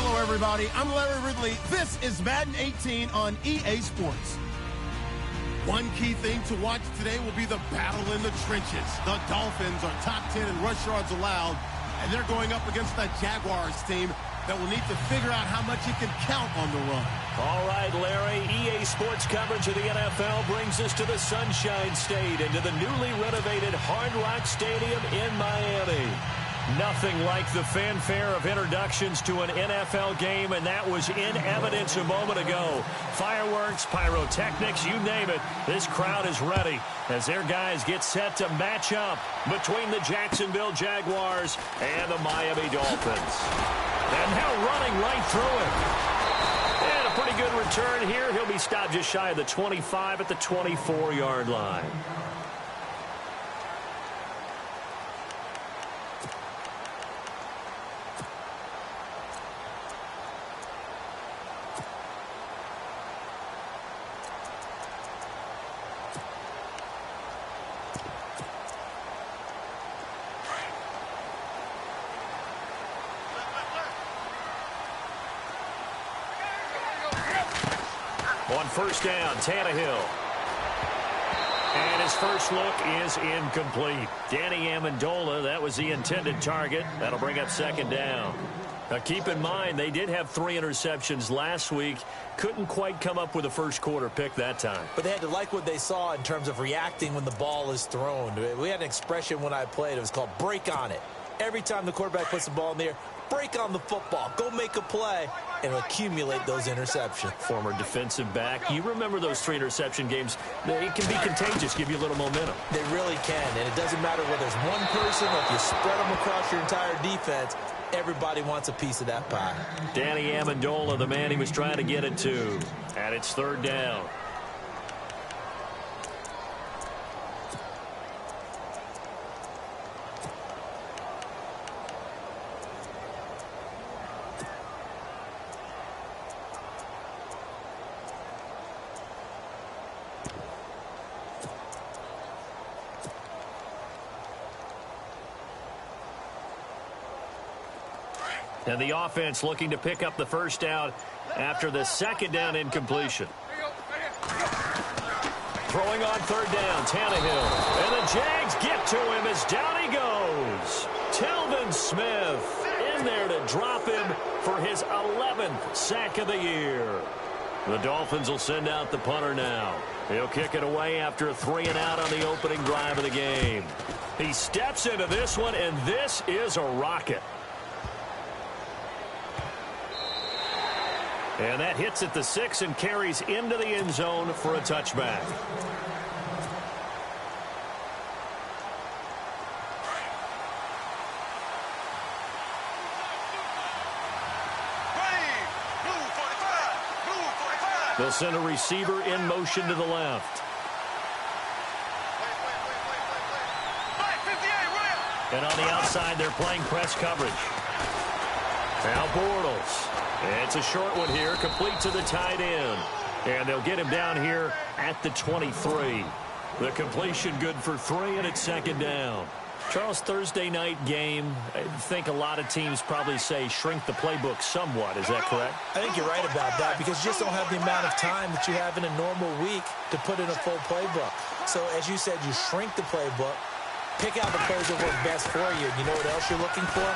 Hello, everybody. I'm Larry Ridley. This is Madden 18 on EA Sports. One key thing to watch today will be the battle in the trenches. The Dolphins are top 10 in rush yards allowed, and they're going up against the Jaguars team that will need to figure out how much it can count on the run. All right, Larry, EA Sports coverage of the NFL brings us to the Sunshine State and to the newly renovated Hard Rock Stadium in Miami. Nothing like the fanfare of introductions to an NFL game, and that was in evidence a moment ago. Fireworks, pyrotechnics, you name it. This crowd is ready as their guys get set to match up between the Jacksonville Jaguars and the Miami Dolphins. And now running right through it. And a pretty good return here. He'll be stopped just shy of the 25 at the 24-yard line. On first down, Tannehill. And his first look is incomplete. Danny Amendola, that was the intended target. That'll bring up second down. Now keep in mind, they did have 3 interceptions last week. Couldn't quite come up with a first quarter pick that time. But they had to like what they saw in terms of reacting when the ball is thrown. We had an expression when I played. It was called break on it. Every time the quarterback puts the ball in the air, break on the football. Go make a play and accumulate those interceptions. Former defensive back. You remember those 3 interception games. It can be contagious, give you a little momentum. They really can, and it doesn't matter whether it's one person or if you spread them across your entire defense. Everybody wants a piece of that pie. Danny Amendola, the man he was trying to get it to. And it's third down. And the offense looking to pick up the first down after the second down incompletion. Throwing on third down, Tannehill. And the Jags get to him as down he goes. Telvin Smith in there to drop him for his 11th sack of the year. The Dolphins will send out the punter now. He'll kick it away after a 3-and-out on the opening drive of the game. He steps into this one, and this is a rocket. And that hits at the 6 and carries into the end zone for a touchback. They'll send a receiver in motion to the left. And on the outside, they're playing press coverage. Now Bortles. It's a short one here, complete to the tight end. And they'll get him down here at the 23. The completion good for 3, and it's second down. Charles, Thursday night game, I think a lot of teams probably say shrink the playbook somewhat. Is that correct? I think you're right about that because you just don't have the amount of time that you have in a normal week to put in a full playbook. So as you said, you shrink the playbook. Pick out the plays that work best for you. You know what else you're looking for?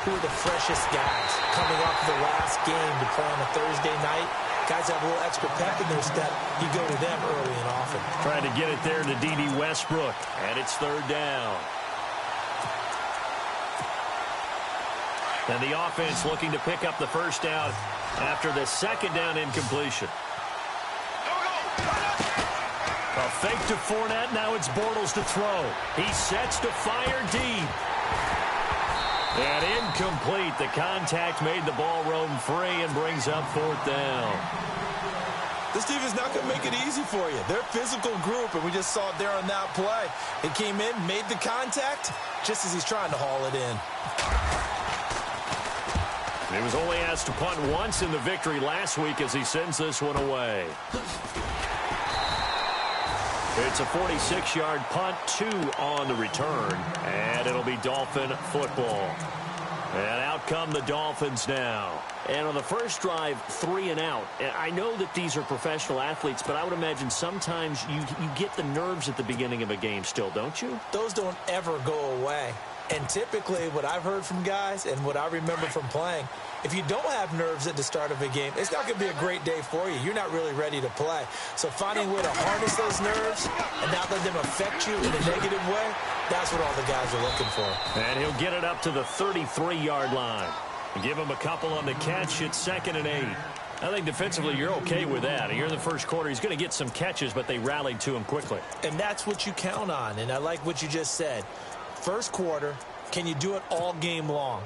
Who are the freshest guys coming off the last game to play on a Thursday night? Guys have a little extra pep in their step. You go to them early and often. Trying to get it there to D.D. Westbrook. And it's third down. And the offense looking to pick up the first down after the second down incompletion. A fake to Fournette. Now it's Bortles to throw. He sets to fire deep. And incomplete. The contact made the ball roam free and brings up fourth down. This team is not going to make it easy for you. They're a physical group, and we just saw it there on that play. It came in, made the contact, just as he's trying to haul it in. He was only asked to punt once in the victory last week as he sends this one away. It's a 46-yard punt, 2 on the return, and it'll be Dolphin football. And out come the Dolphins now. And on the first drive, 3 and out. And I know that these are professional athletes, but I would imagine sometimes you get the nerves at the beginning of a game still, don't you? Those don't ever go away. And typically what I've heard from guys and what I remember from playing, if you don't have nerves at the start of a game, it's not going to be a great day for you. You're not really ready to play. So finding a way to harness those nerves and not let them affect you in a negative way, that's what all the guys are looking for. And he'll get it up to the 33-yard line. Give him a couple on the catch. It's 2nd and 8. I think defensively you're okay with that. Here in the first quarter, he's going to get some catches, but they rallied to him quickly. And that's what you count on. And I like what you just said. First quarter, can you do it all game long?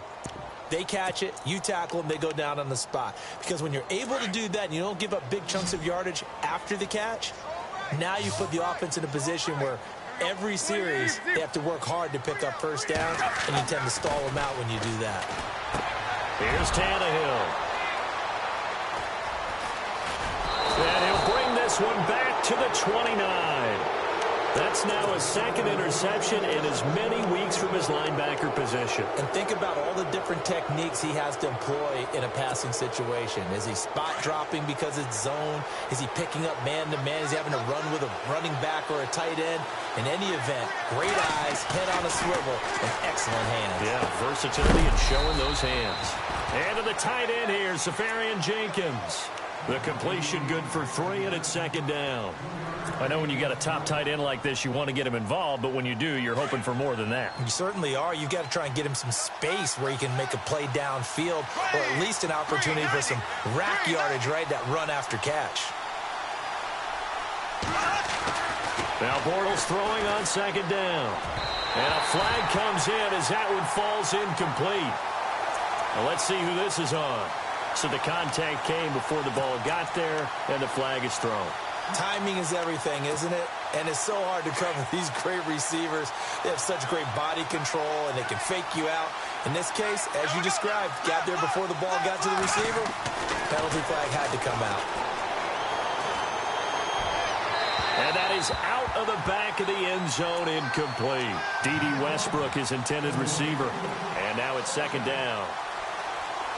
They catch it, you tackle them, they go down on the spot. Because when you're able to do that and you don't give up big chunks of yardage after the catch, now you put the offense in a position where every series they have to work hard to pick up first downs, and you tend to stall them out when you do that. Here's Tannehill. And he'll bring this one back to the 29. That's now his 2nd interception in as many weeks from his linebacker position. And think about all the different techniques he has to employ in a passing situation. Is he spot dropping because it's zone? Is he picking up man-to-man? Is he having to run with a running back or a tight end? In any event, great eyes, head on a swivel, and excellent hands. Yeah, versatility and showing those hands. And to the tight end here, Safarian Jenkins. The completion good for 3, and it's 2nd down. I know when you got a top tight end like this, you want to get him involved, but when you do, you're hoping for more than that. You certainly are. You've got to try and get him some space where he can make a play downfield, or at least an opportunity for some rack yardage, right? That run after catch. Now Bortles throwing on 2nd down. And a flag comes in as that one falls incomplete. Well, let's see who this is on. So the contact came before the ball got there, and the flag is thrown. Timing is everything, isn't it? And it's so hard to cover these great receivers. They have such great body control, and they can fake you out. In this case, as you described, got there before the ball got to the receiver. Penalty flag had to come out. And that is out of the back of the end zone, incomplete. D.D. Westbrook, his intended receiver. And now it's 2nd down.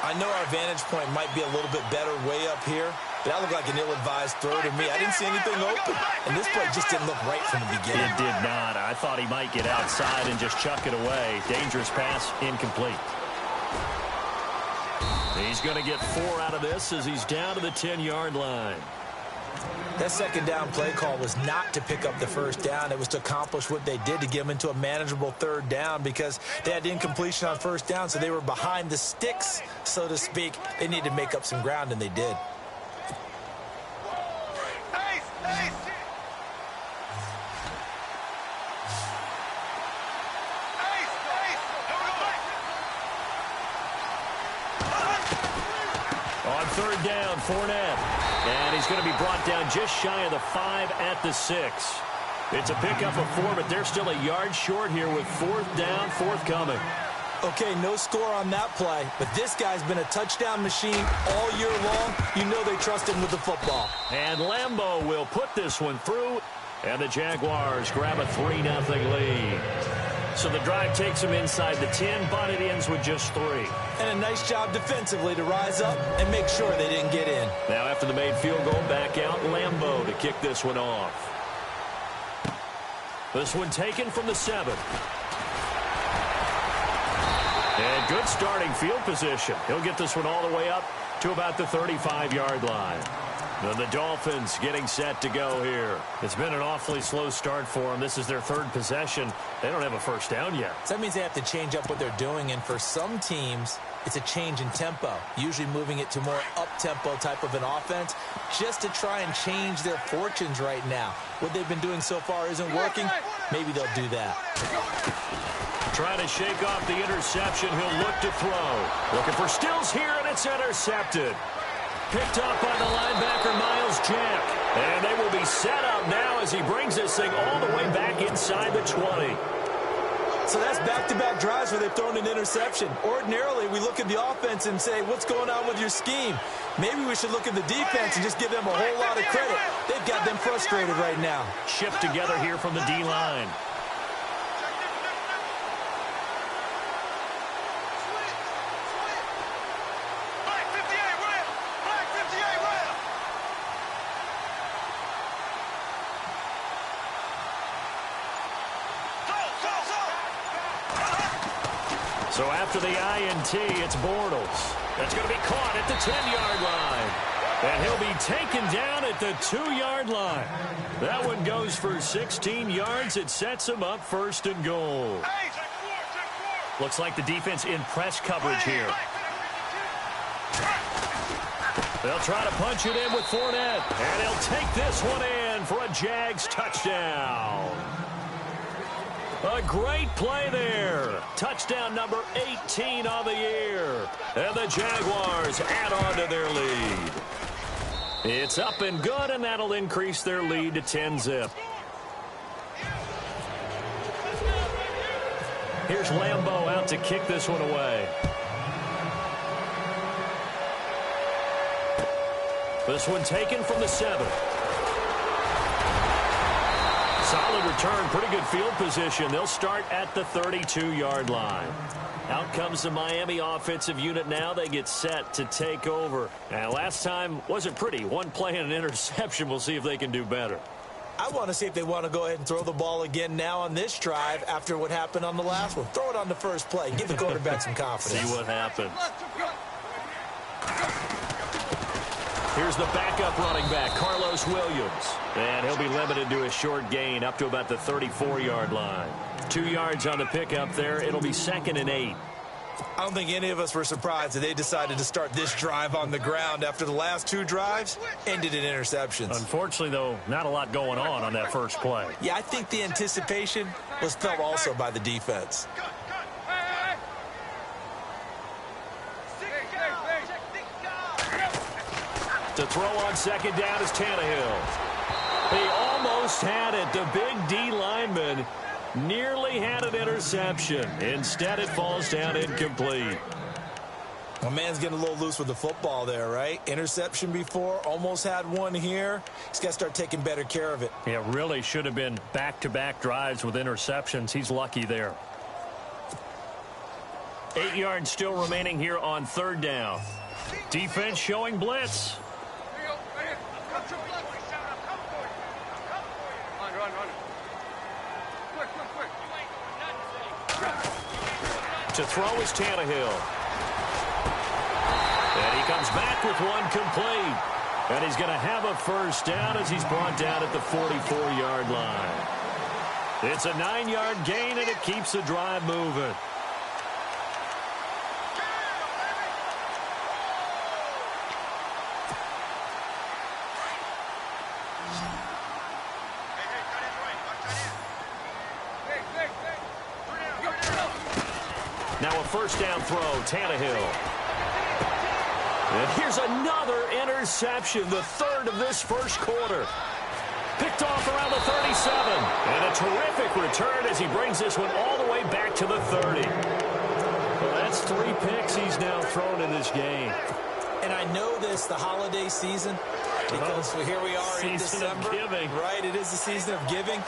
I know our vantage point might be a little bit better way up here, but that looked like an ill-advised throw to me. I didn't see anything open, and this play just didn't look right from the beginning. It did not. I thought he might get outside and just chuck it away. Dangerous pass, incomplete. He's going to get 4 out of this as he's down to the 10-yard line. That 2nd down play call was not to pick up the first down. It was to accomplish what they did, to get them into a manageable 3rd down, because they had incompletion on first down, so they were behind the sticks, so to speak. They needed to make up some ground, and they did. On 3rd down, Fournette. And he's going to be brought down just shy of the 5 at the 6. It's a pickup of 4, but they're still a yard short here with 4th down, forthcoming. Okay, no score on that play, but this guy's been a touchdown machine all year long. You know they trust him with the football. And Lambeau will put this one through, and the Jaguars grab a 3-0 lead. So the drive takes them inside the 10, but it ends with just 3. And a nice job defensively to rise up and make sure they didn't get in. Now after the made field goal, back out Lambeau to kick this one off. This one taken from the 7. And good starting field position. He'll get this one all the way up to about the 35-yard line. Then the Dolphins getting set to go here. It's been an awfully slow start for them. This is their 3rd possession. They don't have a first down yet. So that means they have to change up what they're doing, and for some teams, it's a change in tempo, usually moving it to more up-tempo type of an offense, just to try and change their fortunes right now. What they've been doing so far isn't working. Maybe they'll do that. Trying to shake off the interception. He'll look to throw. Looking for Stills here, and it's intercepted. Picked up by the linebacker, Miles Jack. And they will be set up now as he brings this thing all the way back inside the 20. So that's back-to-back drives where they've thrown an interception. Ordinarily, we look at the offense and say, what's going on with your scheme? Maybe we should look at the defense and just give them a whole lot of credit. They've got them frustrated right now. Shift together here from the D-line. So after the INT, it's Bortles. That's going to be caught at the 10-yard line. And he'll be taken down at the 2-yard line. That one goes for 16 yards. It sets him up first and goal. Looks like the defense in press coverage here. They'll try to punch it in with Fournette. And he'll take this one in for a Jags touchdown. A great play there. Touchdown number 18 on the year. And the Jaguars add on to their lead. It's up and good, and that'll increase their lead to 10-zip. Here's Lambeau out to kick this one away. This one taken from the 7. Solid return, pretty good field position. They'll start at the 32-yard line. Out comes the Miami offensive unit now. They get set to take over. And last time wasn't pretty. One play and an interception. We'll see if they can do better. I want to see if they want to go ahead and throw the ball again now on this drive after what happened on the last one. Throw it on the first play. Give the quarterback some confidence. See what happens. Here's the backup running back, Carlos Williams. And he'll be limited to a short gain up to about the 34-yard line. 2 yards on the pickup there. It'll be 2nd and 8. I don't think any of us were surprised that they decided to start this drive on the ground after the last 2 drives ended in interceptions. Unfortunately, though, not a lot going on that first play. Yeah, I think the anticipation was felt also by the defense. To throw on 2nd down is Tannehill. He almost had it. The big D lineman nearly had an interception. Instead, it falls down incomplete. My man's getting a little loose with the football there, right? Interception before, almost had one here. He's got to start taking better care of it. Yeah, really should have been back-to-back drives with interceptions. He's lucky there. 8 yards still remaining here on 3rd down. Defense showing blitz. To throw is Tannehill. And he comes back with one complete. And he's going to have a first down as he's brought down at the 44-yard line. It's a 9-yard gain, and it keeps the drive moving. Now a first down throw, Tannehill. And here's another interception, the 3rd of this first quarter. Picked off around the 37. And a terrific return as he brings this one all the way back to the 30. Well, that's 3 picks he's now thrown in this game. And I know this, the holiday season, because here we are in December. Giving. Right, it is the season of giving.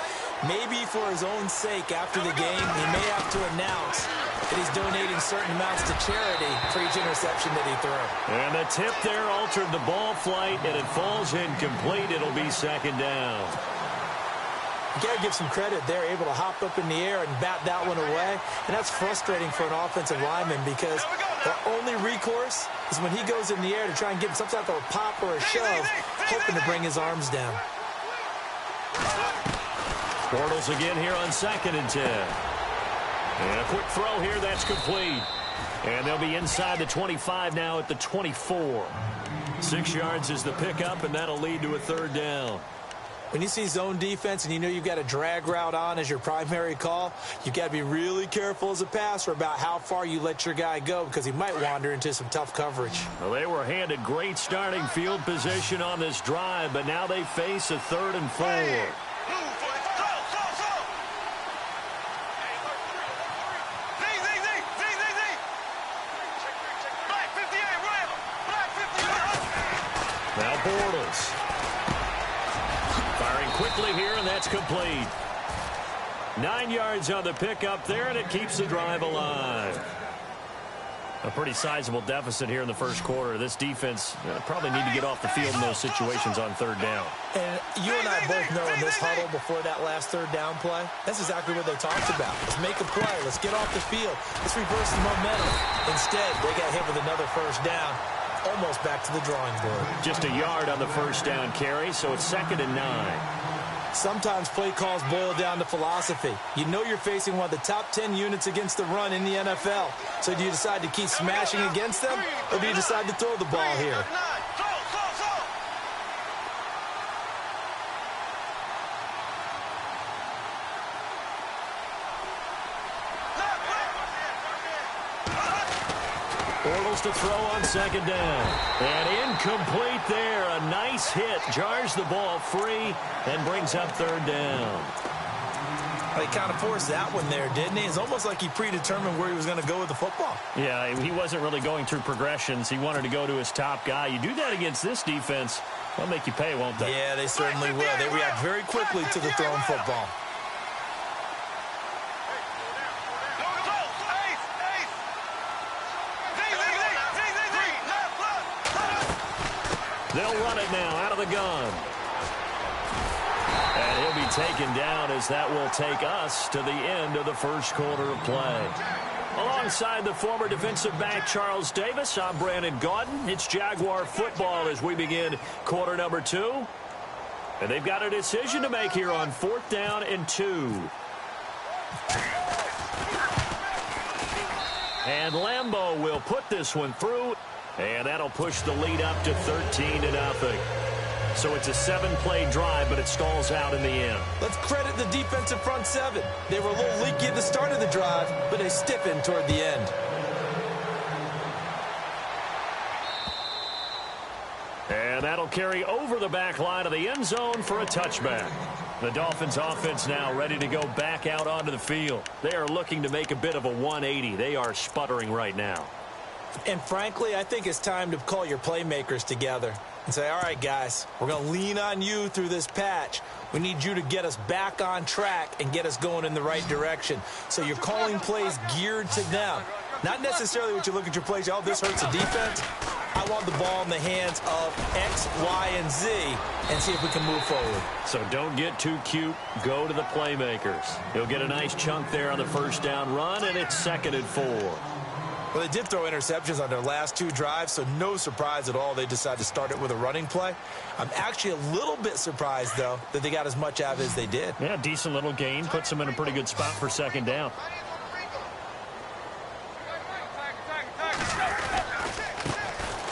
Maybe for his own sake after the game, he may have to announce that he's donating certain amounts to charity for each interception that he threw. And the tip there altered the ball flight, and it falls incomplete. It'll be 2nd down. You got to give some credit. They're able to hop up in the air and bat that one away. And that's frustrating for an offensive lineman because their only recourse is when he goes in the air to try and get some type of a pop or a shove, hoping to bring his arms down. Bortles again here on 2nd and 10. And a quick throw here, that's complete. And they'll be inside the 25 now at the 24. 6 yards is the pickup, and that'll lead to a 3rd down. When you see zone defense and you know you've got a drag route on as your primary call, you've got to be really careful as a passer about how far you let your guy go because he might wander into some tough coverage. Well, they were handed great starting field position on this drive, but now they face a 3rd and 4. Now Bortles. Firing quickly here, and that's complete. 9 yards on the pickup there, and it keeps the drive alive. A pretty sizable deficit here in the first quarter. This defense probably need to get off the field in those situations on third down. And you and I both know in this huddle before that last third down play, that's exactly what they talked about. Let's make a play. Let's get off the field. Let's reverse the momentum. Instead, they got hit with another first down, almost back to the drawing board. Just a yard on the first down carry, so it's 2nd and 9. Sometimes play calls boil down to philosophy. You know you're facing one of the top 10 units against the run in the NFL. So do you decide to keep smashing against them, or do you decide to throw the ball here? Bortles to throw on 2nd down. And incomplete there. A nice hit. Jars the ball free and brings up 3rd down. Well, he kind of forced that one there, didn't he? It's almost like he predetermined where he was going to go with the football. Yeah, he wasn't really going through progressions. He wanted to go to his top guy. You do that against this defense, they'll make you pay, won't they? Yeah, they certainly will. They react very quickly to the thrown football. They'll run it now out of the gun. And he'll be taken down as that will take us to the end of the first quarter of play. Alongside the former defensive back Charles Davis, I'm Brandon Gaudin. It's Jaguar football as we begin quarter number 2. And they've got a decision to make here on 4th down and 2. And Lambeau will put this one through. And that'll push the lead up to 13-0. So it's a 7-play drive, but it stalls out in the end. Let's credit the defensive front 7. They were a little leaky at the start of the drive, but they stiffened toward the end. And that'll carry over the back line of the end zone for a touchback. The Dolphins offense now ready to go back out onto the field. They are looking to make a bit of a 180. They are sputtering right now. And frankly, I think it's time to call your playmakers together and say, all right, guys, we're going to lean on you through this patch. We need you to get us back on track and get us going in the right direction. So you're calling plays geared to them. Not necessarily what you look at your plays, oh, this hurts the defense. I want the ball in the hands of X, Y, and Z and see if we can move forward. So don't get too cute. Go to the playmakers. He'll get a nice chunk there on the first down run, and it's 2nd and 4. Well, they did throw interceptions on their last 2 drives, so no surprise at all they decided to start it with a running play. I'm actually a little bit surprised, though, that they got as much out of it as they did. Yeah, decent little gain. Puts them in a pretty good spot for 2nd down.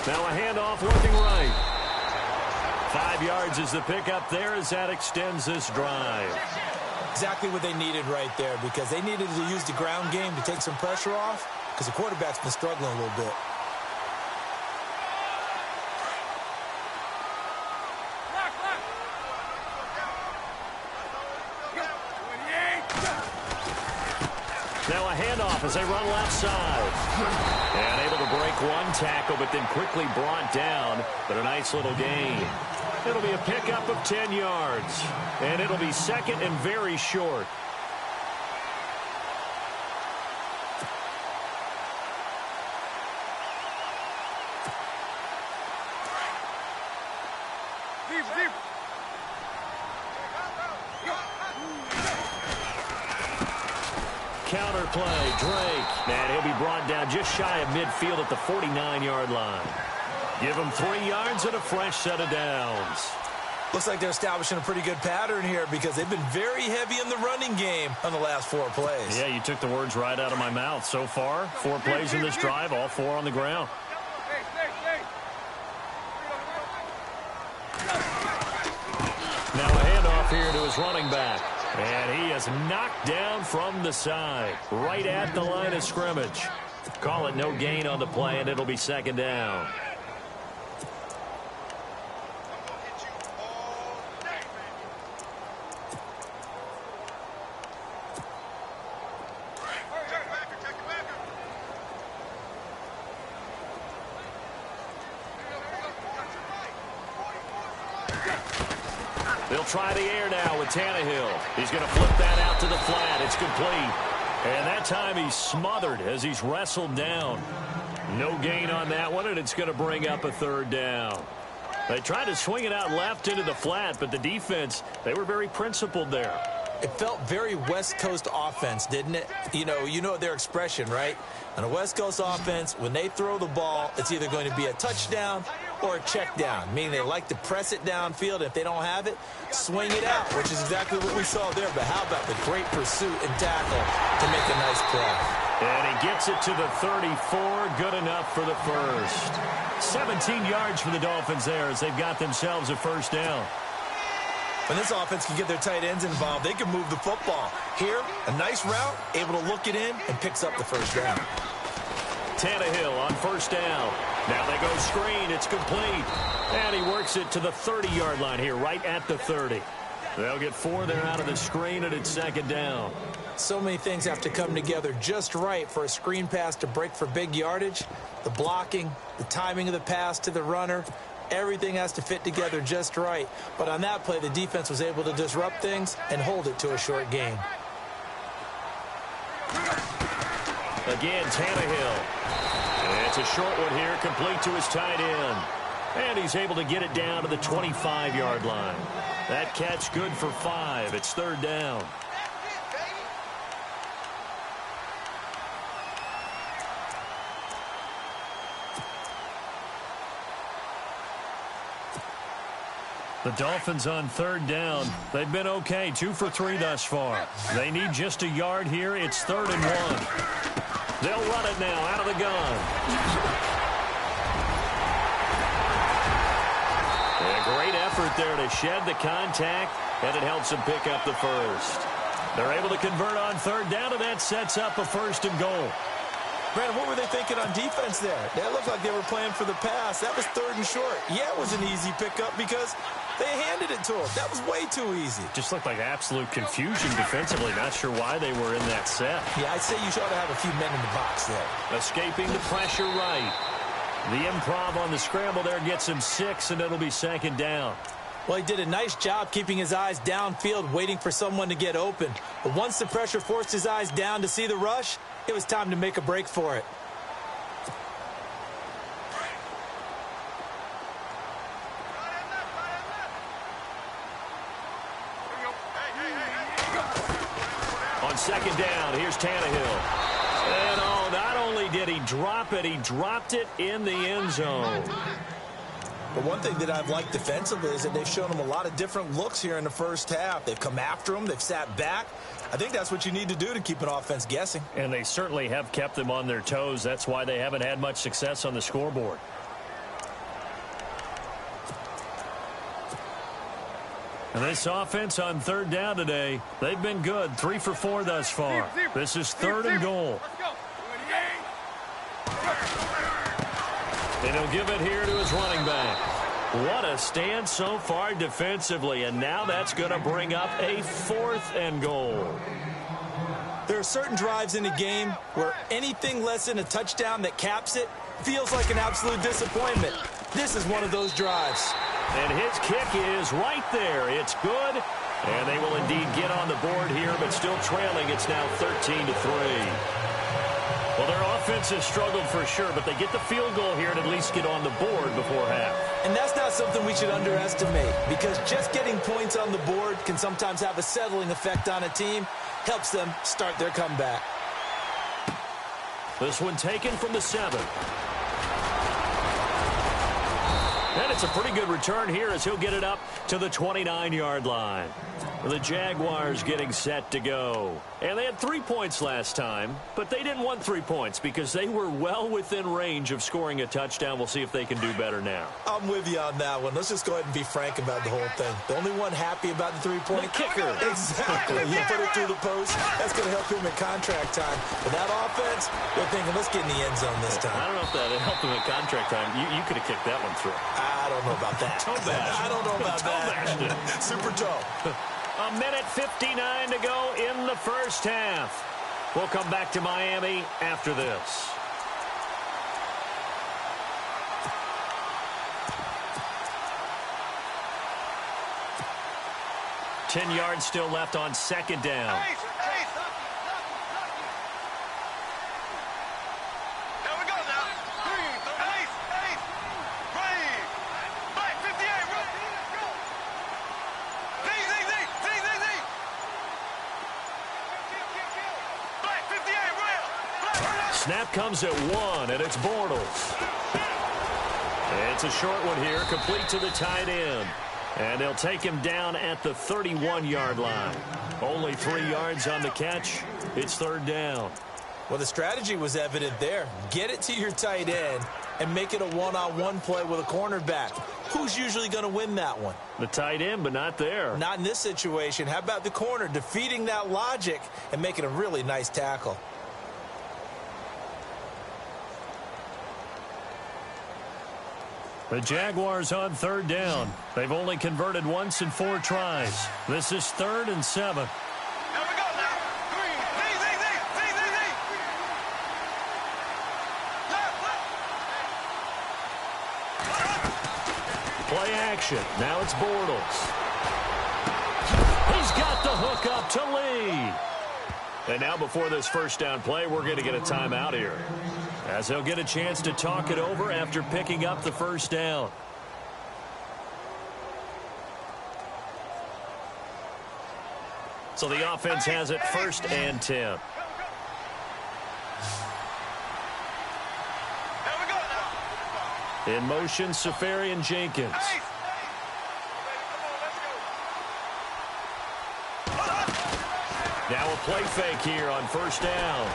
Now a handoff looking right. 5 yards is the pickup there as that extends this drive. Exactly what they needed right there, because they needed to use the ground game to take some pressure off, because the quarterback's been struggling a little bit. Now a handoff as they run left side. And able to break one tackle, but then quickly brought down. But a nice little gain. It'll be a pickup of 10 yards. And it'll be 2nd and very short. Counter play, Drake. And he'll be brought down just shy of midfield at the 49-yard line. Give him 3 yards and a fresh set of downs. Looks like they're establishing a pretty good pattern here, because they've been very heavy in the running game on the last 4 plays. Yeah, you took the words right out of my mouth. So far, 4 plays in this drive, all 4 on the ground. Now a handoff here to his running back. And he is knocked down from the side, right at the line of scrimmage. Call it no gain on the play, and it'll be 2nd down. They'll try the air now with Tannehill. He's going to flip that out to the flat. It's complete. And that time he's smothered as he's wrestled down. No gain on that one, and it's going to bring up a third down. They tried to swing it out left into the flat, but the defense, they were very principled there. It felt very West Coast offense, didn't it? You know their expression, right? On a West Coast offense, when they throw the ball, it's either going to be a touchdown or a check down, meaning they like to press it downfield. If they don't have it, swing it out, which is exactly what we saw there. But how about the great pursuit and tackle to make a nice play? And he gets it to the 34, good enough for the first. 17 yards for the Dolphins there as they've got themselves a first down. When this offense can get their tight ends involved, they can move the football. Here, a nice route, able to look it in, and picks up the first down. Tannehill on first down. Now they go screen. It's complete. And he works it to the 30-yard line here, right at the 30. They'll get 4 there out of the screen, and it's second down. So many things have to come together just right for a screen pass to break for big yardage. The blocking, the timing of the pass to the runner, everything has to fit together just right. But on that play, the defense was able to disrupt things and hold it to a short gain. Again, Tannehill. And it's a short one here, complete to his tight end. And he's able to get it down to the 25-yard line. That catch good for 5. It's third down. The Dolphins on third down. They've been okay, 2 for 3 thus far. They need just a yard here. It's 3rd and 1. They'll run it now out of the gun. A great effort there to shed the contact, and it helps them pick up the first. They're able to convert on third down, and that sets up a 1st and goal. Brandon, what were they thinking on defense there? That looked like they were playing for the pass. That was 3rd and short. Yeah, it was an easy pickup because they handed it to him. That was way too easy. Just looked like absolute confusion defensively. Not sure why they were in that set. Yeah, I'd say you ought to have a few men in the box there. Escaping the pressure right. The improv on the scramble there gets him 6, and it'll be second down. Well, he did a nice job keeping his eyes downfield, waiting for someone to get open. But once the pressure forced his eyes down to see the rush, it was time to make a break for it. On second down, here's Tannehill. And not only did he drop it, he dropped it in the end zone. But one thing that I've liked defensively is that they've shown him a lot of different looks here in the first half. They've come after him. They've sat back. I think that's what you need to do to keep an offense guessing. And they certainly have kept them on their toes. That's why they haven't had much success on the scoreboard. And this offense on third down today, they've been good. 3 for 4 thus far. This is 3rd and goal. And he'll give it here to his running back. What a stand so far defensively, and now that's going to bring up a 4th and goal. There are certain drives in a game where anything less than a touchdown that caps it feels like an absolute disappointment. This is one of those drives. And his kick is right there. It's good, and they will indeed get on the board here, but still trailing. It's now 13-3. Well, their offense has struggled for sure, but they get the field goal here and at least get on the board before half. And that's not something we should underestimate, because just getting points on the board can sometimes have a settling effect on a team. Helps them start their comeback. This one taken from the 7. And it's a pretty good return here as he'll get it up to the 29-yard line. The Jaguars getting set to go. And they had 3 points last time, but they didn't want 3 points because they were well within range of scoring a touchdown. We'll see if they can do better now. I'm with you on that one. Let's just go ahead and be frank about the whole thing. The only one happy about the 3-point kicker. Exactly. You put it through the post. That's going to help him at contract time. But that offense, they're thinking, let's get in the end zone this time. I don't know if that helped him at contract time. You could have kicked that one through. I don't know about that. Toe bash. I don't know about that. Super toe. A minute 59 to go in the first half. We'll come back to Miami after this. Ten yards still left on second down. Snap comes at 1, and it's Bortles. It's a short one here, complete to the tight end. And they'll take him down at the 31-yard line. Only 3 yards on the catch. It's third down. Well, the strategy was evident there. Get it to your tight end and make it a one-on-one play with a cornerback. Who's usually going to win that one? The tight end, but not there. Not in this situation. How about the corner defeating that logic and making a really nice tackle? The Jaguars on third down. They've only converted once in 4 tries. This is 3rd and 7. Here we go now. Green. Z. Play action. Now it's Bortles. He's got the hook up to Lee. And now before this first down play, we're going to get a timeout here, as they'll get a chance to talk it over after picking up the first down. So the offense has it 1st and 10. Here we go now. In motion, Safarian Jenkins. Now a play fake here on first down.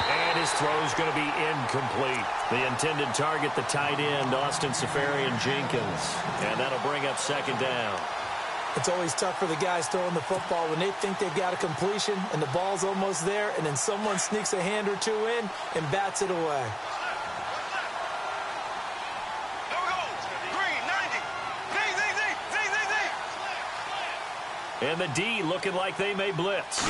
And his throw's going to be incomplete. The intended target, the tight end, Austin Safarian Jenkins. And that'll bring up 2nd down. It's always tough for the guys throwing the football when they think they've got a completion and the ball's almost there, and then someone sneaks a hand or 2 in and bats it away. And the D looking like they may blitz.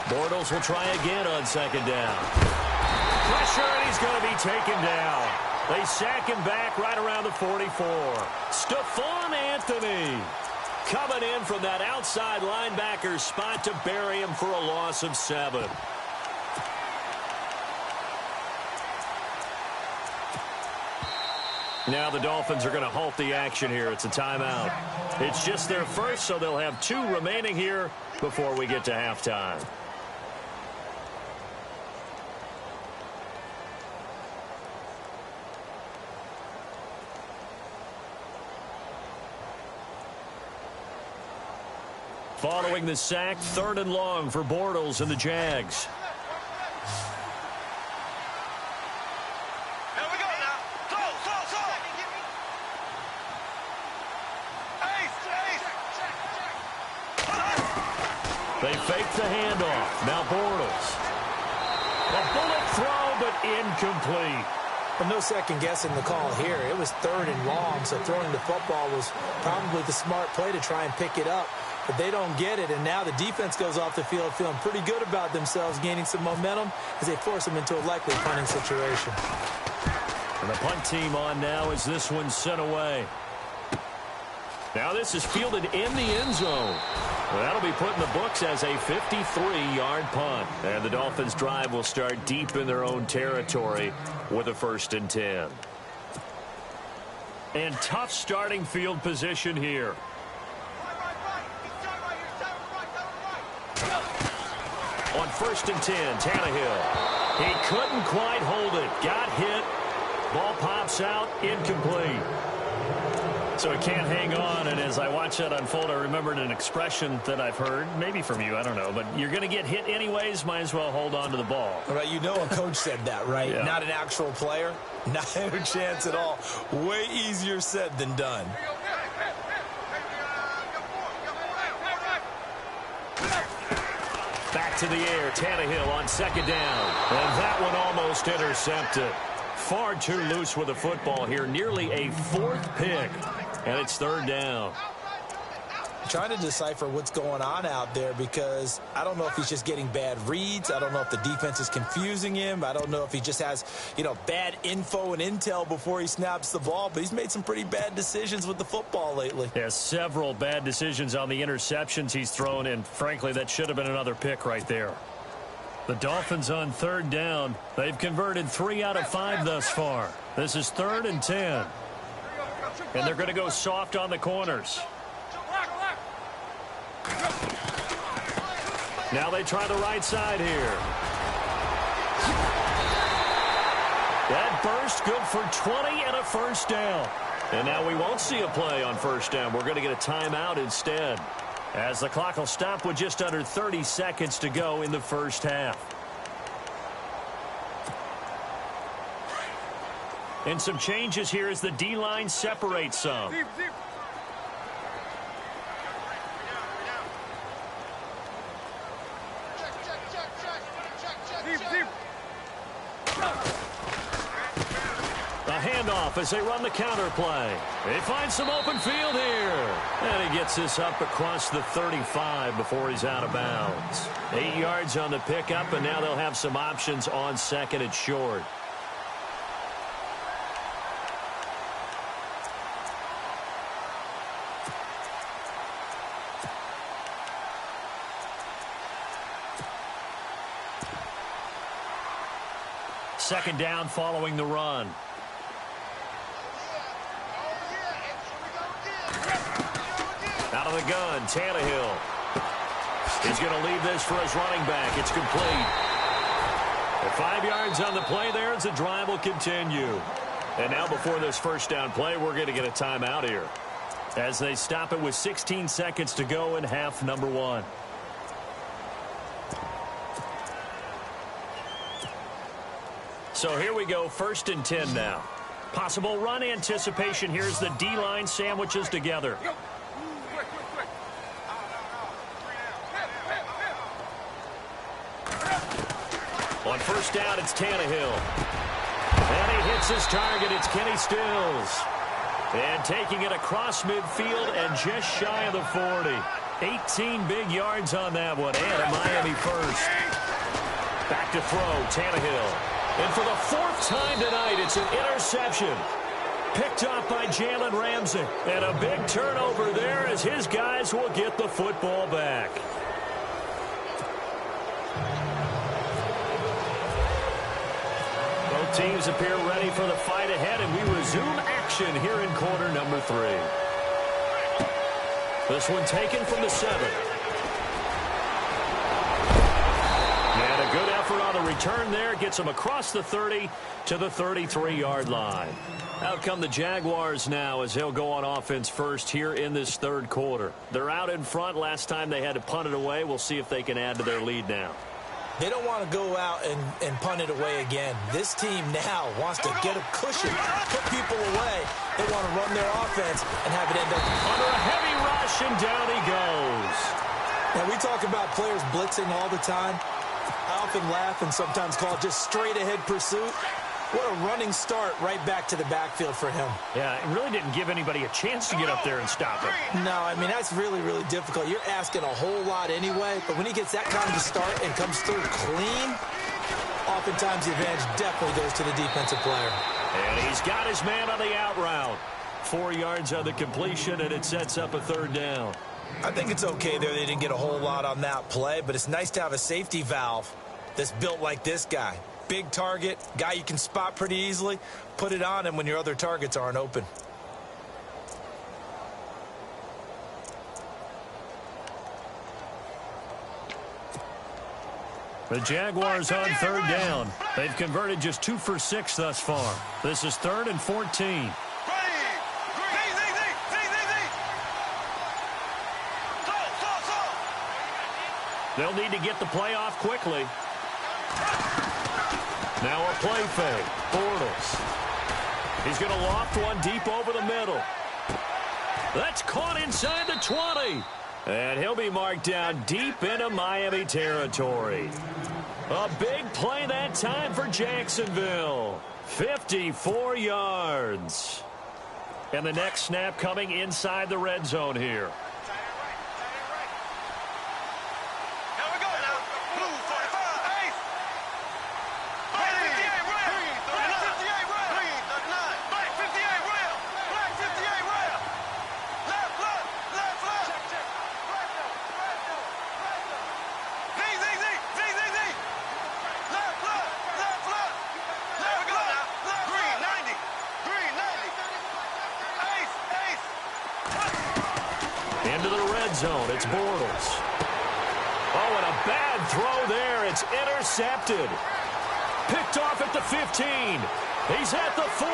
Bortles will try again on 2nd down. Pressure, and he's going to be taken down. They sack him back right around the 44. Stephon Anthony coming in from that outside linebacker spot to bury him for a loss of 7. Now the Dolphins are going to halt the action here. It's a timeout. It's just their first, so they'll have 2 remaining here before we get to halftime. Following the sack, 3rd and long for Bortles and the Jags. They fake the handoff. Now Bortles. A bullet throw, but incomplete. Well, no second guessing the call here. It was 3rd and long, so throwing the football was probably the smart play to try and pick it up. But they don't get it, and now the defense goes off the field feeling pretty good about themselves, gaining some momentum as they force them into a likely punting situation. And the punt team on now as this one's sent away. Now this is fielded in the end zone. Well, that'll be put in the books as a 53-yard punt. And the Dolphins' drive will start deep in their own territory with a 1st and 10. And tough starting field position here. On 1st and 10, Tannehill. He couldn't quite hold it. Got hit. Ball pops out. Incomplete. So he can't hang on, and as I watch that unfold, I remembered an expression that I've heard, maybe from you, I don't know, but you're going to get hit anyways, might as well hold on to the ball. All right, you know a coach said that, right? Yeah. Not an actual player. Not a chance at all. Way easier said than done. Back to the air, Tannehill on 2nd down, and that one almost intercepted. Far too loose with the football here, nearly a 4th pick. And it's 3rd down. Trying to decipher what's going on out there because I don't know if he's just getting bad reads. I don't know if the defense is confusing him. I don't know if he just has, bad info and intel before he snaps the ball. But he's made some pretty bad decisions with the football lately. Yeah, several bad decisions on the interceptions he's thrown, and frankly, that should have been another pick right there. The Dolphins on 3rd down. They've converted 3 out of 5 thus far. This is 3rd and 10. And they're going to go soft on the corners. Now they try the right side here. That burst good for 20 and a first down. And now we won't see a play on first down. We're going to get a timeout instead, as the clock will stop with just under 30 seconds to go in the first half. And some changes here as the D-line separates some. A handoff as they run the counter play. They find some open field here. And he gets this up across the 35 before he's out of bounds. 8 yards on the pickup, and now they'll have some options on second and short. Second down following the run. Out of the gun, Tannehill. He's going to leave this for his running back. It's complete. 5 yards on the play there as the drive will continue. And now before this first down play, we're going to get a timeout here, as they stop it with 16 seconds to go in half number 1. So here we go, 1st and 10 now. Possible run anticipation. Here's the D-line sandwiches together. On first down, it's Tannehill. And he hits his target. It's Kenny Stills. And taking it across midfield and just shy of the 40. 18 big yards on that one. And a Miami first. Back to throw, Tannehill. And for the 4th time tonight, it's an interception. Picked up by Jalen Ramsey. And a big turnover there as his guys will get the football back. Both teams appear ready for the fight ahead, and we resume action here in quarter number 3. This one taken from the 7. And a good effort on the return there. Gets him across the 30 to the 33-yard line. Out come the Jaguars now as they'll go on offense first here in this 3rd quarter. They're out in front. Last time they had to punt it away. We'll see if they can add to their lead now. They don't want to go out and punt it away again. This team now wants to get a cushion, put people away. They want to run their offense and have it end up under a heavy rush, and down he goes. Now, we talk about players blitzing all the time. I often laugh and sometimes call it just straight-ahead pursuit. What a running start right back to the backfield for him. Yeah, it really didn't give anybody a chance to get up there and stop him. No, I mean, that's really, really difficult. You're asking a whole lot anyway, but when he gets that kind of a start and comes through clean, oftentimes the advantage definitely goes to the defensive player. And he's got his man on the out route. 4 yards on the completion, and it sets up a 3rd down. I think it's okay there. They didn't get a whole lot on that play, but it's nice to have a safety valve that's built like this guy. Big target, guy you can spot pretty easily. Put it on him when your other targets aren't open. The Jaguars on 3rd down. They've converted just 2 for 6 thus far. This is 3rd and 14. They'll need to get the play off quickly. Now a play fake. Bortles. He's going to loft one deep over the middle. That's caught inside the 20. And he'll be marked down deep into Miami territory. A big play that time for Jacksonville. 54 yards. And the next snap coming inside the red zone here. Into the red zone, it's Bortles. Oh, and a bad throw there. It's intercepted. Picked off at the 15. He's at the 40.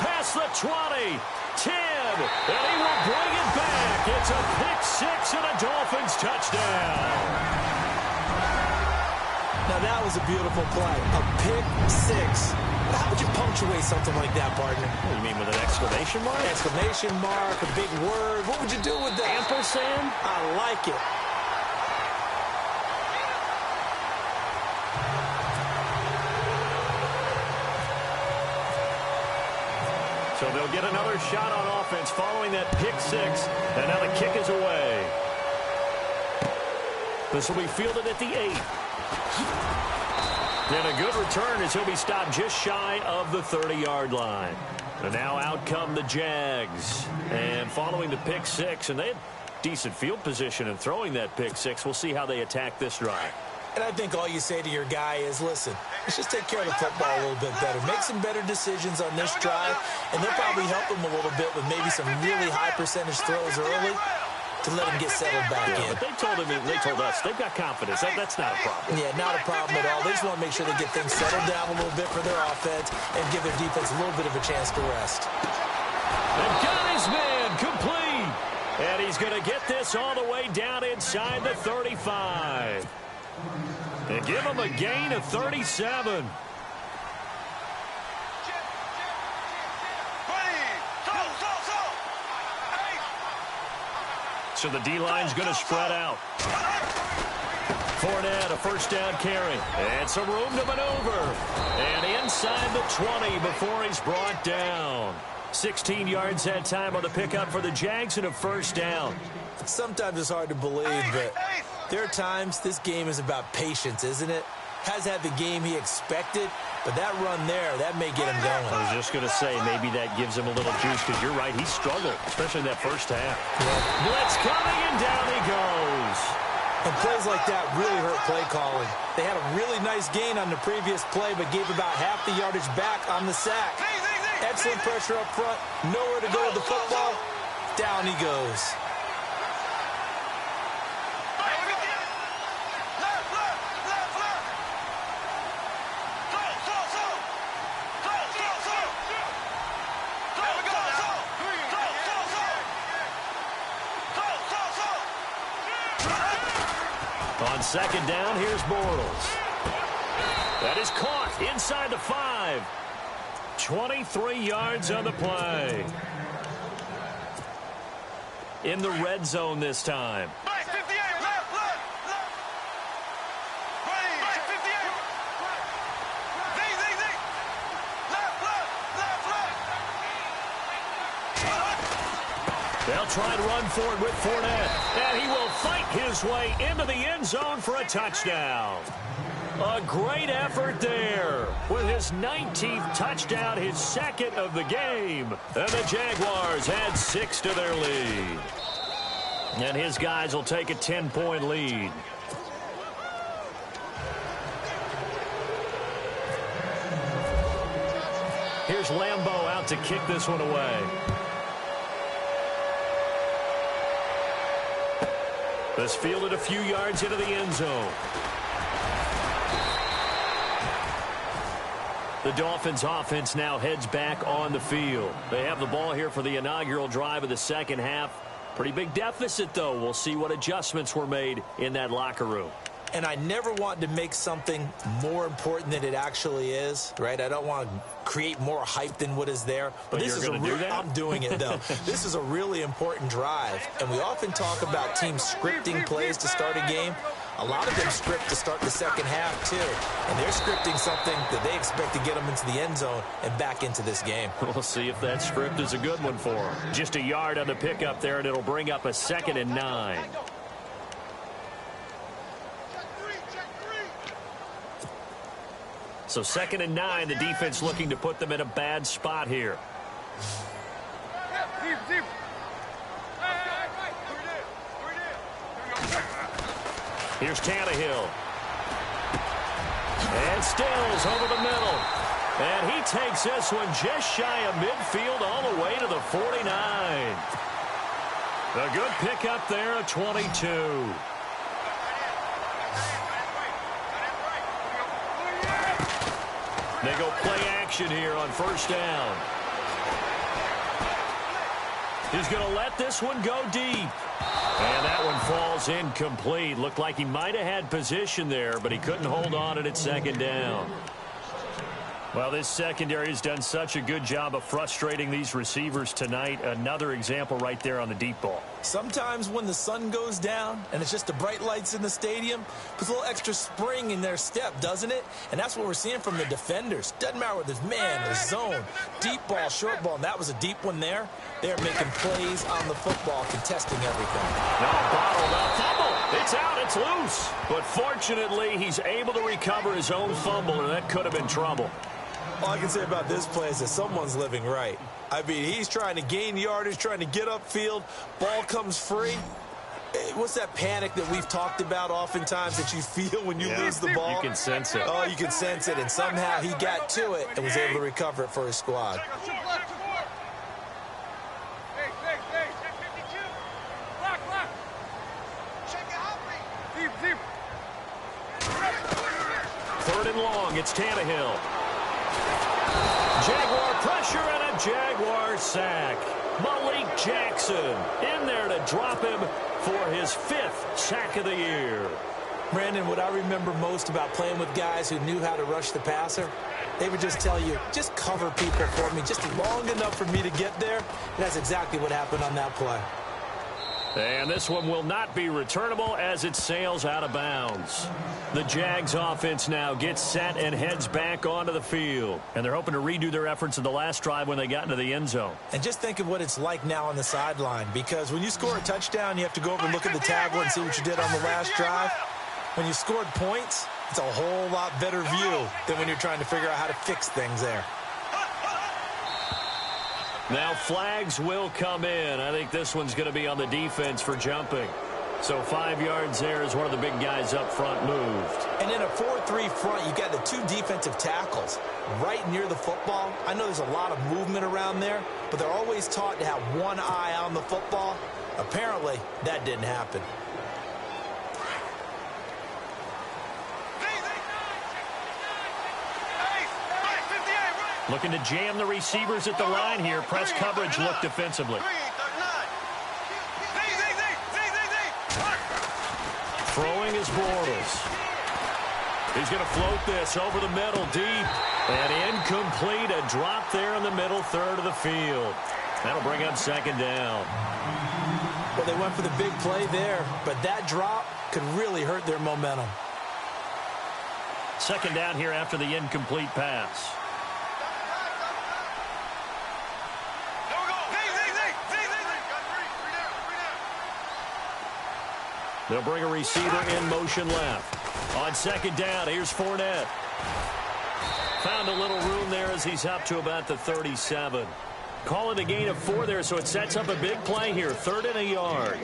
Past the 20. 10. And he will bring it back. It's a pick six and a Dolphins touchdown. Now, that was a beautiful play. A pick six. How would you punctuate something like that, partner? What do you mean, with an exclamation mark? Exclamation mark, a big word. What would you do with that? Ampersand? I like it. So they'll get another shot on offense following that pick six. And now the kick is away. This will be fielded at the 8. And a good return as he'll be stopped just shy of the 30-yard line. And now out come the Jags. And following the pick six, and they had decent field position in throwing that pick six. We'll see how they attack this drive. And I think all you say to your guy is, listen, let's just take care of the football a little bit better. Make some better decisions on this drive, and they'll probably help him a little bit with maybe some really high percentage throws early to let him get settled back in. But they told us they've got confidence. That's not a problem. Yeah, not a problem at all. They just want to make sure they get things settled down a little bit for their offense and give their defense a little bit of a chance to rest. And got his man complete. And he's going to get this all the way down inside the 35. And give him a gain of 37. So the D-line's going to spread out. Fournette, a first down carry. And some room to maneuver. And inside the 20 before he's brought down. 16 yards that time on the pickup for the Jags and a first down. Sometimes it's hard to believe, but there are times this game is about patience, isn't it? Has had the game he expected, but that run there, that may get him going. I was just going to say, maybe that gives him a little juice, because you're right, he struggled, especially in that first half. Yeah. Blitz coming, and down he goes. And plays like that really hurt play calling. They had a really nice gain on the previous play, but gave about half the yardage back on the sack. Excellent pressure up front, nowhere to go with the football. Down he goes. On second down, here's Bortles. That is caught inside the 5. 23 yards on the play. In the red zone this time. They'll try and run for it with Fournette. And he will fight his way into the end zone for a touchdown. A great effort there with his 19th touchdown, his second of the game. And the Jaguars add 6 to their lead. And his guys will take a 10-point lead. Here's Lambeau out to kick this one away. This fielded a few yards into the end zone. The Dolphins offense now heads back on the field. They have the ball here for the inaugural drive of the second half. Pretty big deficit, though. We'll see what adjustments were made in that locker room. And I never want to make something more important than it actually is, right? I don't want to create more hype than what is there. But this is do that? I'm doing it, though. This is a really important drive. And we often talk about teams scripting plays to start a game. A lot of them script to start the second half, too. And they're scripting something that they expect to get them into the end zone and back into this game. We'll see if that script is a good one for them. Just a yard on the pickup there, and it'll bring up a 2nd and 9. So 2nd and 9, the defense looking to put them in a bad spot here. Here's Tannehill. And Stills over the middle. And he takes this one just shy of midfield all the way to the 49. A good pickup there at 22. They go play action here on first down. He's going to let this one go deep. And that one falls incomplete. Looked like he might have had position there, but he couldn't hold on at second down. Well, this secondary has done such a good job of frustrating these receivers tonight. Another example right there on the deep ball. Sometimes when the sun goes down and it's just the bright lights in the stadium, puts a little extra spring in their step, doesn't it? And that's what we're seeing from the defenders. Doesn't matter whether it's man or zone, deep ball, short ball, and that was a deep one there. They're making plays on the football, contesting everything. Now bottled up, fumble. It's out, it's loose. But fortunately, he's able to recover his own fumble, and that could have been trouble. All I can say about this play is that someone's living right. I mean, he's trying to gain yardage, trying to get upfield. Ball comes free. What's that panic that we've talked about oftentimes that you feel when you lose the ball? You can sense it. Oh, you can sense it. And somehow he got to it and was able to recover it for his squad. Third and long, it's Tannehill. Jaguar pressure and a Jaguar sack. Malik Jackson in there to drop him for his 5th sack of the year. Brandon, what I remember most about playing with guys who knew how to rush the passer, they would just tell you, just cover people for me, just long enough for me to get there. And that's exactly what happened on that play. And this one will not be returnable as it sails out of bounds. The Jags offense now gets set and heads back onto the field. And they're hoping to redo their efforts in the last drive when they got into the end zone. And just think of what it's like now on the sideline, because when you score a touchdown, you have to go over and look at the tablet and see what you did on the last drive. When you scored points, it's a whole lot better view than when you're trying to figure out how to fix things there. Now flags will come in. I think this one's going to be on the defense for jumping. So 5 yards there as one of the big guys up front moved. And in a 4-3 front, you got the 2 defensive tackles right near the football. I know there's a lot of movement around there, but they're always taught to have one eye on the football. Apparently, that didn't happen. Looking to jam the receivers at the line here. Press coverage look defensively. Throwing is Bortles. He's going to float this over the middle deep. And incomplete. A drop there in the middle third of the field. That'll bring up second down. Well, they went for the big play there, but that drop could really hurt their momentum. Second down here after the incomplete pass. They'll bring a receiver in motion left. On second down, here's Fournette. Found a little room there as he's up to about the 37. Calling a gain of 4 there, so it sets up a big play here. 3rd and a yard.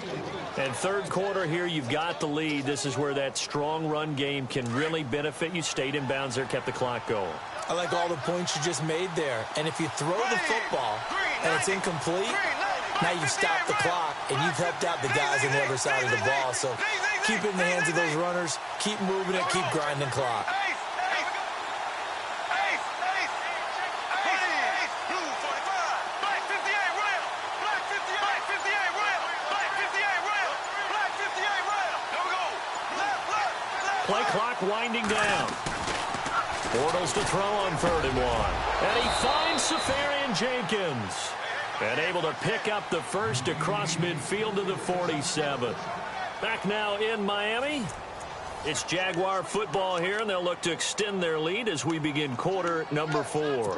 And third quarter here, you've got the lead. This is where that strong run game can really benefit you. Stayed in bounds there, kept the clock going. I like all the points you just made there. And if you throw the football and it's incomplete, now you've stopped the clock and you've helped out the guys on the other side of the ball. So keep it in the hands of those runners, keep moving it, keep grinding clock. Play clock winding down. Bortles to throw on 3rd and 1. And he finds Safarian Jenkins. And able to pick up the first across midfield to the 47. Back now in Miami. It's Jaguar football here, and they'll look to extend their lead as we begin quarter number 4.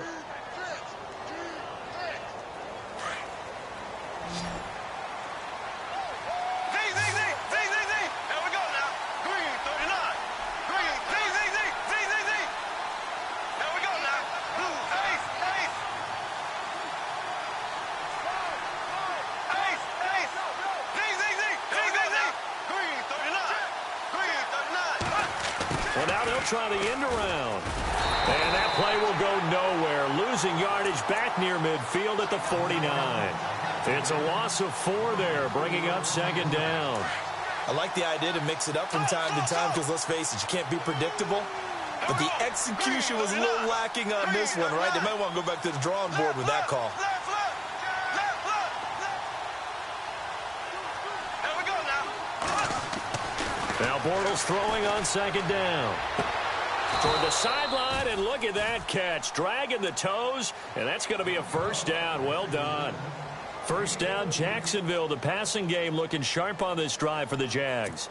Well, now they'll try the end around. And that play will go nowhere. Losing yardage back near midfield at the 49. It's a loss of 4 there, bringing up second down. I like the idea to mix it up from time to time because, let's face it, you can't be predictable. but the execution was a little lacking on this one, right? They might want to go back to the drawing board with that call. There we go now. Now Bortles throwing on second down. Toward the sideline, and look at that catch. Dragging the toes, and that's going to be a first down. Well done. First down, Jacksonville. The passing game looking sharp on this drive for the Jags.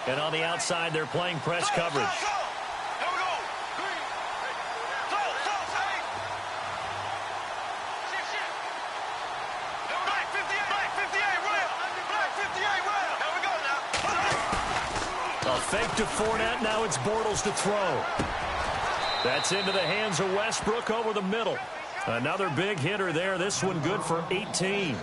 And on the outside, they're playing press coverage. Here we go. Black 58, right. Black 58, right. Here we go now. A fake to Fournette. Now it's Bortles to throw. That's into the hands of Westbrook over the middle. Another big hitter there. This one good for 18.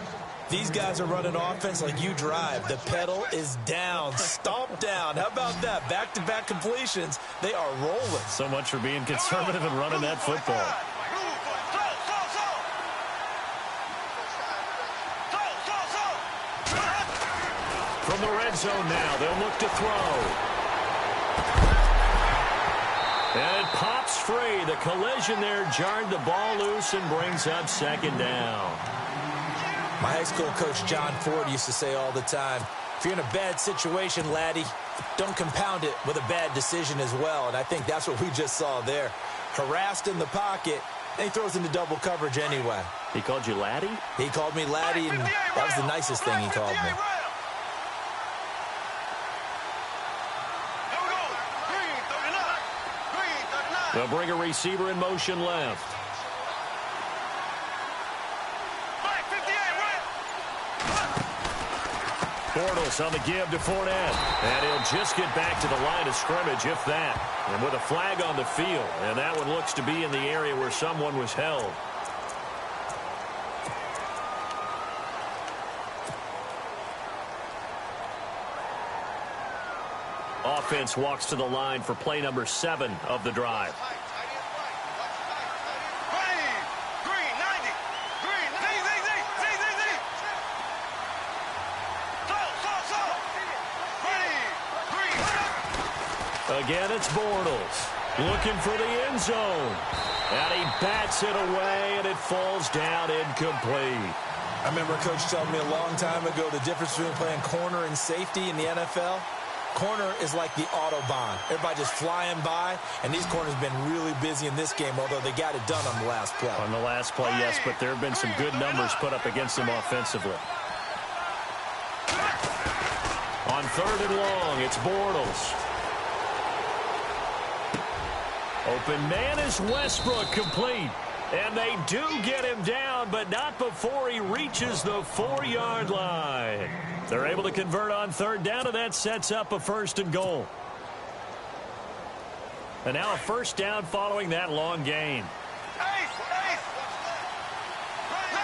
These guys are running offense like you drive. The pedal is down, stomped down. How about that? Back-to-back completions. They are rolling. So much for being conservative and running that football. From the red zone now, they'll look to throw. And it pops free. The collision there jarred the ball loose and brings up second down. My high school coach, John Ford, used to say all the time, if you're in a bad situation, laddie, don't compound it with a bad decision as well. And I think that's what we just saw there. Harassed in the pocket, and he throws into double coverage anyway. He called you laddie? He called me laddie, and that was the nicest thing he called me. They'll bring a receiver in motion left. Bortles on the give to Fournette. And he'll just get back to the line of scrimmage, if that. And with a flag on the field. And that one looks to be in the area where someone was held. Offense walks to the line for play number 7 of the drive. Again, it's Bortles looking for the end zone. And he bats it away, and it falls down incomplete. I remember Coach telling me a long time ago the difference between playing corner and safety in the NFL. Corner is like the Autobahn. Everybody just flying by, and these corners have been really busy in this game, although they got it done on the last play. On the last play, yes, but there have been some good numbers put up against them offensively. On 3rd and long, it's Bortles. Open man is Westbrook, complete. And they do get him down, but not before he reaches the 4-yard line. They're able to convert on 3rd down, and that sets up a 1st and goal. And now a 1st down following that long gain.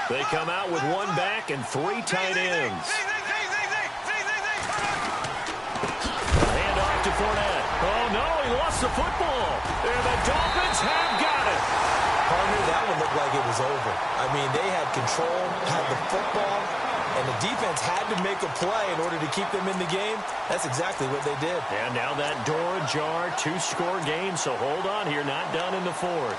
They come out with 1 back and 3 tight ends. Hand off to Fournette. Oh, no, he lost the football. And the Dolphins have got it. Partner, that one looked like it was over. I mean, they had control, had the football, and the defense had to make a play in order to keep them in the game. That's exactly what they did. And now that door ajar, 2-score game, so hold on here, not done in the 4th.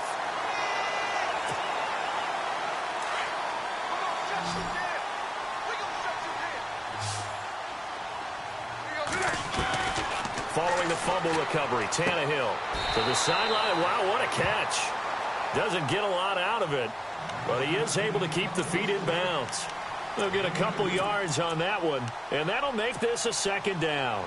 Following the fumble recovery, Tannehill to the sideline. Wow, what a catch. Doesn't get a lot out of it, but he is able to keep the feet in bounds. They'll get a couple yards on that one, and that'll make this a 2nd down.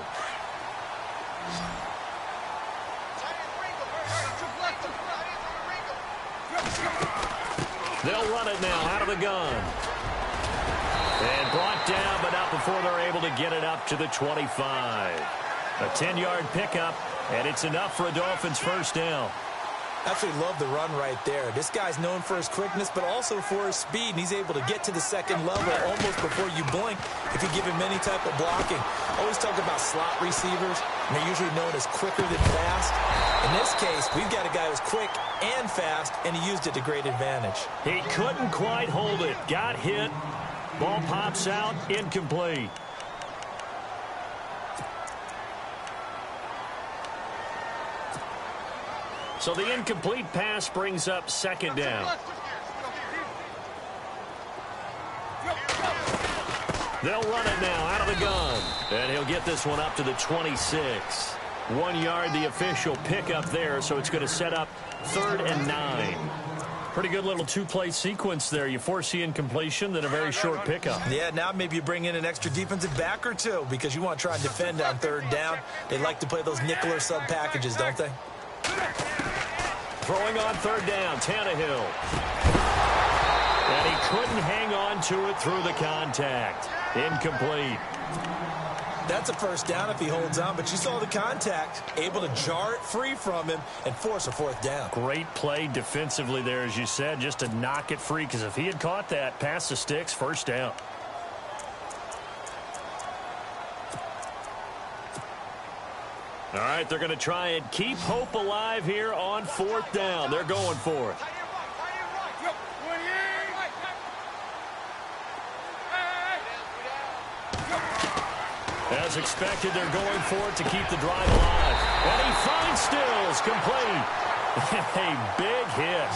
They'll run it now out of the gun. And brought down, but not before they're able to get it up to the 25. A 10-yard pickup, and it's enough for a Dolphins 1st down. Absolutely love the run right there. This guy's known for his quickness, but also for his speed, and he's able to get to the 2nd level almost before you blink if you give him any type of blocking. Always talk about slot receivers, and they're usually known as quicker than fast. In this case, we've got a guy who's quick and fast, and he used it to great advantage. He couldn't quite hold it. Got hit. Ball pops out, incomplete. So the incomplete pass brings up second down. They'll run it now out of the gun. And he'll get this one up to the 26. 1 yard, the official pickup there, so it's going to set up 3rd and 9. Pretty good little two-play sequence there. You force the incompletion, then a very short pickup. Yeah, now maybe you bring in an extra defensive back or two because you want to try and defend on 3rd down. They like to play those nickel or sub packages, don't they? Throwing on 3rd down, Tannehill. And he couldn't hang on to it through the contact. Incomplete. That's a 1st down if he holds on, but you saw the contact, able to jar it free from him and force a 4th down. Great play defensively there, as you said, just to knock it free, because if he had caught that, past the sticks, 1st down. All right, they're going to try and keep hope alive here on 4th down. They're going for it. As expected, they're going for it to keep the drive alive. And he finds Stills, complete. A big hit.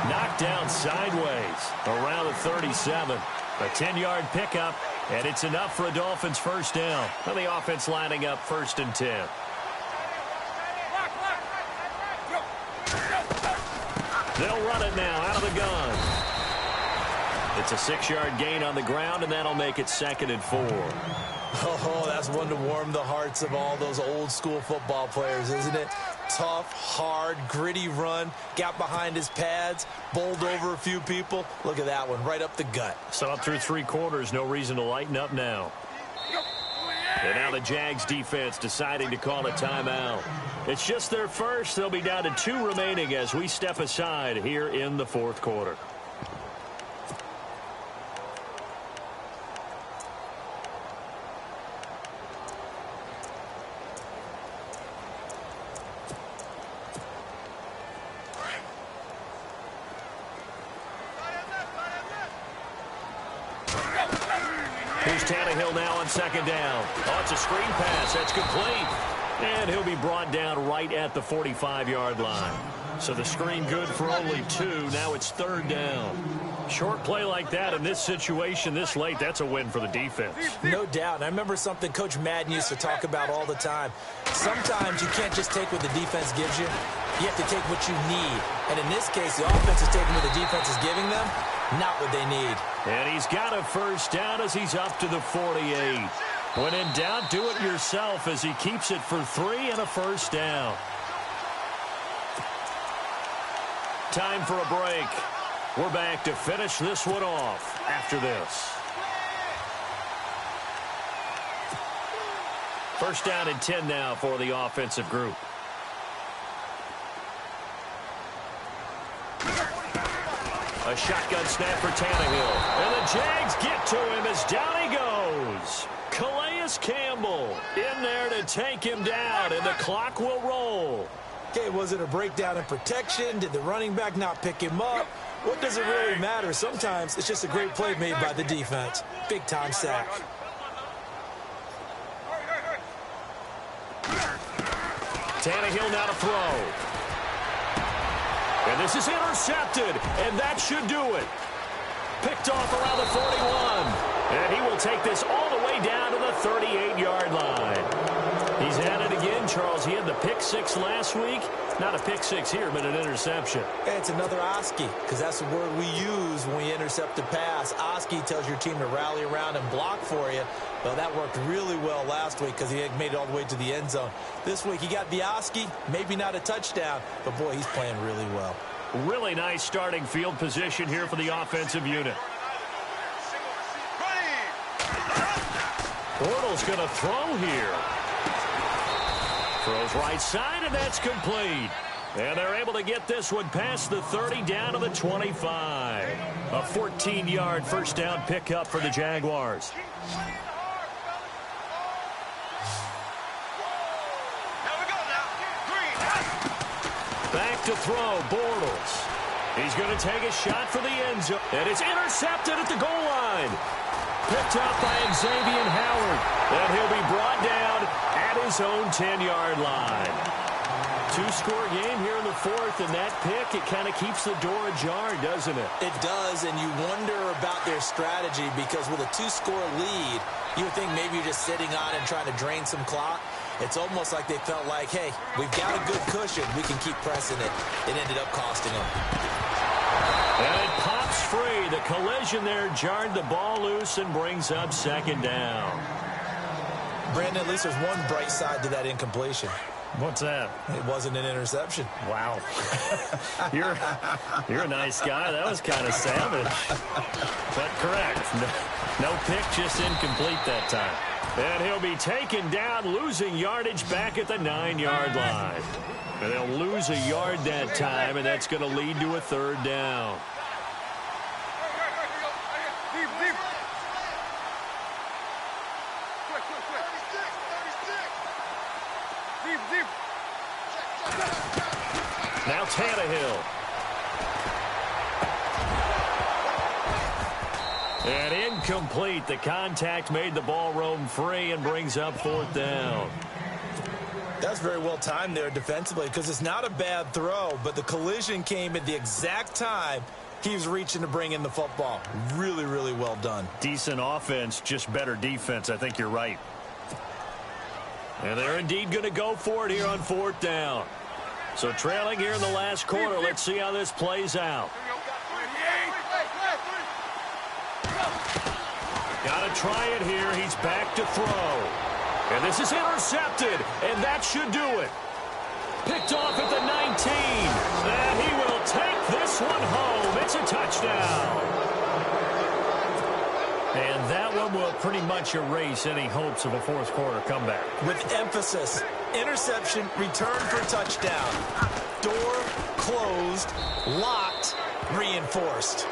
Knocked down sideways around the 37. A 10-yard pickup, and it's enough for a Dolphins 1st down. And the offense lining up 1st and 10. They'll run it now out of the gun. It's a 6-yard gain on the ground, and that'll make it 2nd and 4. Oh, that's one to warm the hearts of all those old-school football players, isn't it? Tough, hard, gritty run, got behind his pads, bowled over a few people. Look at that one, right up the gut. So up through 3 quarters, no reason to lighten up now. And now the Jags defense deciding to call a timeout. It's just their first. They'll be down to 2 remaining as we step aside here in the 4th quarter. Here's Tannehill now on 2nd down. Oh, it's a screen pass. That's complete. And he'll be brought down right at the 45-yard line. So the screen good for only 2. Now it's 3rd down. Short play like that in this situation this late, that's a win for the defense. No doubt. And I remember something Coach Madden used to talk about all the time. Sometimes you can't just take what the defense gives you. You have to take what you need. And in this case, the offense is taking what the defense is giving them, not what they need. And he's got a 1st down as he's up to the 48. When in doubt, do it yourself as he keeps it for 3 and a 1st down. Time for a break. We're back to finish this one off after this. 1st down and 10 now for the offensive group. A shotgun snap for Tannehill. And the Jags get to him as down he goes. Calais Campbell in there to take him down, and the clock will roll. Okay, was it a breakdown in protection? Did the running back not pick him up? What does it really matter? Sometimes it's just a great play made by the defense. Big-time sack. Tannehill now to throw. And this is intercepted, and that should do it. Picked off around the 41. And he will take this all the way down to the 38-yard line. He's at it again, Charles. He had the pick 6 last week. Not a pick 6 here, but an interception. It's another Oski, because that's the word we use when we intercept a pass. Oski tells your team to rally around and block for you. Well, that worked really well last week because he had made it all the way to the end zone. This week, he got the Oski, maybe not a touchdown, but, boy, he's playing really well. Really nice starting field position here for the offensive unit. Bortles going to throw here. Throws right side, and that's complete. And they're able to get this one past the 30 down to the 25. A 14-yard 1st down pickup for the Jaguars. Back to throw, Bortles. He's going to take a shot for the end zone. And it's intercepted at the goal line. Picked up by Xavier Howard. And he'll be brought down at his own 10-yard line. Two-score game here in the fourth, and that pick, it kind of keeps the door ajar, doesn't it? It does, and you wonder about their strategy because with a two-score lead, you would think maybe you're just sitting on it and trying to drain some clock. It's almost like they felt like, hey, we've got a good cushion. We can keep pressing it. It ended up costing them. And it pops free. The collision there jarred the ball loose and brings up second down. Brandon, at least there's one bright side to that incompletion. What's that? It wasn't an interception. Wow. You're a nice guy. That was kind of savage. But correct. No pick, just incomplete that time. And he'll be taken down, losing yardage back at the 9-yard line. And they'll lose a yard that time, and that's going to lead to a third down. Now Tannehill. And incomplete. The contact made the ball roam free and brings up fourth down. That's very well timed there defensively because it's not a bad throw, but the collision came at the exact time he was reaching to bring in the football. Really, really well done. Decent offense, just better defense. I think you're right. And they're indeed going to go for it here on fourth down. So trailing here in the last quarter. Let's see how this plays out. Got to try it here. He's back to throw. And this is intercepted, and that should do it. Picked off at the 19. And he will take this one home. It's a touchdown. And that one will pretty much erase any hopes of a fourth quarter comeback. With emphasis, interception, return for touchdown. Door closed, locked, reinforced.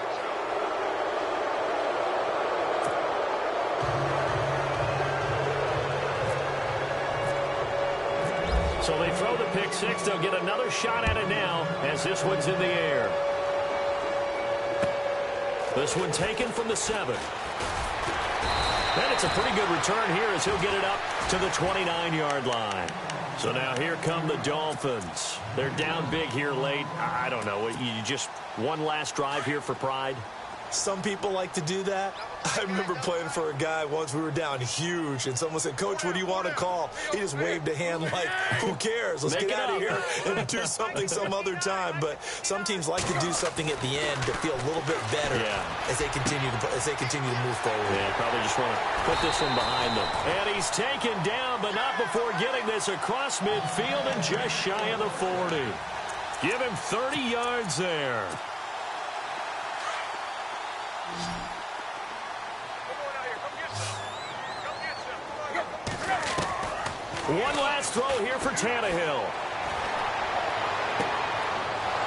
So they throw the pick six. They'll get another shot at it now as this one's in the air. This one taken from the 7. And it's a pretty good return here as he'll get it up to the 29-yard line. So now here come the Dolphins. They're down big here late. I don't know. You just one last drive here for pride? Some people like to do that. I remember playing for a guy once. We were down huge, and someone said, "Coach, what do you want to call?" He just waved a hand like, who cares? Let's get out of here and do something some other time. But some teams like to do something at the end to feel a little bit better as they continue to move forward. Yeah, probably just want to put this one behind them. And he's taken down, but not before getting this across midfield and just shy of the 40. Give him 30 yards there. One last throw here for Tannehill.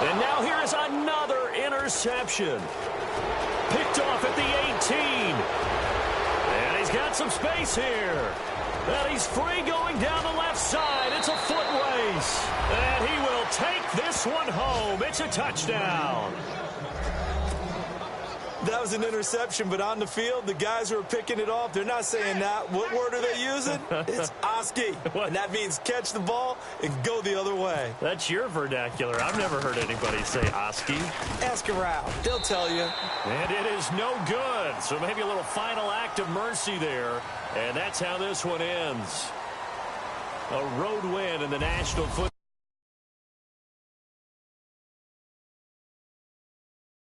And now here is another interception. Picked off at the 18. And he's got some space here. And he's free going down the left side. It's a foot race. And he will take this one home. It's a touchdown. That was an interception, but on the field, the guys who are picking it off, they're not saying that. What word are they using? It's Oski. And that means catch the ball and go the other way. That's your vernacular. I've never heard anybody say Oski. Ask around. They'll tell you. And it is no good. So maybe a little final act of mercy there. And that's how this one ends. A road win in the National Football